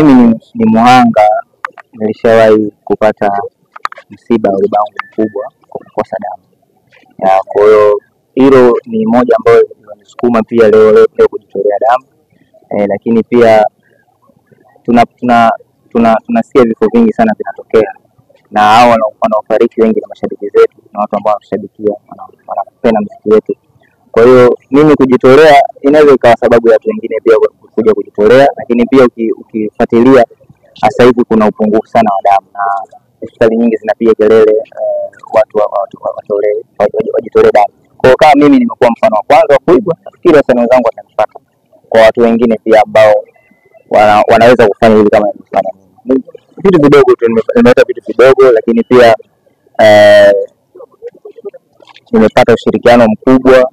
Mimi ni muhanga, nilishawahi kupata msiba wa babangu mkubwa kwa kukosa damu. Kwa hiyo hilo ni moja ambayo inanisukuma pia leo kujitolea damu. Lakini pia tunasikia vifo vingi sana vinatokea, na hao wanaofariki wengi na mashabiki zetu na watu ambao wanashabikia wanapenda muziki wetu. Kwa hiyo mimi kujitolea inaweza ikawa sababu ya watu wengine pia kuja kujitolea, lakini pia ukifuatilia sasa hivi kuna upungufu sana wa damu na hospitali nyingi zinapiga kelele watu wajitolee damu. Kwa hiyo kama mimi nimekuwa mfano wa kwanza wa kuigwa, nafikiri wasanii wenzangu watanifuata kwa watu wengine pia ambao wanaweza kufanya hivi kama nimefanya mimi. Vitu vidogo tu, nimeleta vitu vidogo, lakini pia nimepata ushirikiano mkubwa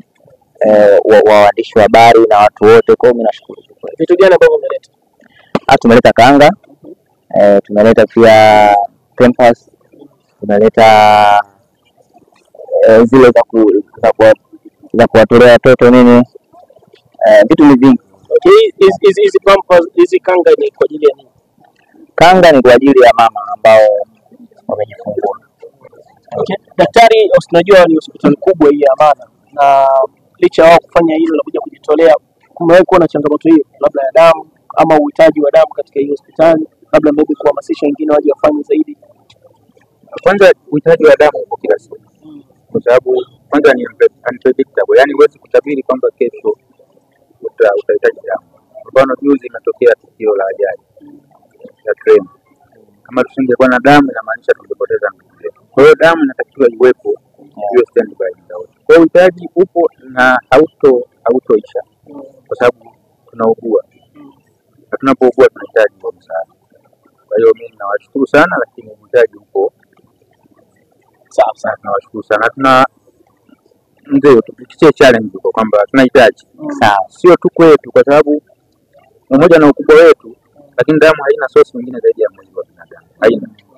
wa waandishi wa habari na watu wote. Kwa hiyo mimi nashukuru. Vitu gani ambavyo umeleta? Tumeleta kanga, tumeleta pia pampers, tumeleta zile za kuwatolea watoto nini, vitu ni vingi. Okay, hizi pampers, hizi kanga ni kwa ajili ya nini? Kanga ni kwa ajili ya mama ambao wamejifungua. Okay. Daktari, unajua ni hospitali kubwa hii ya Amana, na licha wao kufanya hilo la kuja kujitolea, kumewahi kuwa na changamoto hiyo labda ya damu ama uhitaji wa damu katika hii hospitali, labda maybe kuhamasisha wengine waje wafanye zaidi? Kwanza uhitaji wa damu uko kila siku. Kwa sababu kwanza ni unpredictable, yani huwezi kutabiri kwamba kesho utahitaji damu. Kwa mfano juzi imetokea tukio la ajali ya treni. Kama tusingekuwa na damu inamaanisha tungepoteza ndugu zetu. Kwa hiyo damu inatakiwa iwepo, iwe standby muda wote. Kwa hiyo uhitaji upo na hautoisha. Kwa sababu tunaugua. Na tunapougua tunahitaji kwa msaada. Kwa hiyo mimi nawashukuru sana, lakini uhitaji upo. Sawa, tunawashukuru sana. Ndio tupitie challenge kwa kwamba tunahitaji. Sawa. Sio tu kwetu, kwa sababu mmoja na ukubwa wetu, lakini damu haina source nyingine zaidi ya mwili wa binadamu.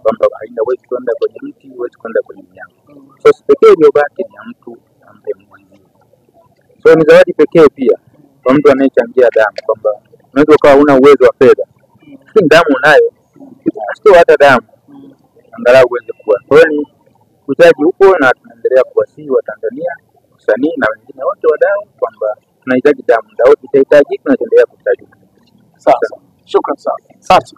Kwamba haina uwezo kwenda kwenye mti, uwezo kwenda kwenye mnyama. Source pekee iliyobaki ni ya mtu ambaye mwenyewe. So ni zawadi pekee pia kwa mtu anayechangia damu, kwamba unaweza ukawa huna uwezo wa fedha, lakini damu unayo, sio hata damu angalau uweze kuwa. Kwa hiyo ni uhitaji upo, na tunaendelea kuwasihi wa Tanzania, wasanii na wengine wote wadau kwamba tunahitaji damu. Damu itahitaji, tunaendelea kuhitaji. Sawa. Shukrani sana. Asante.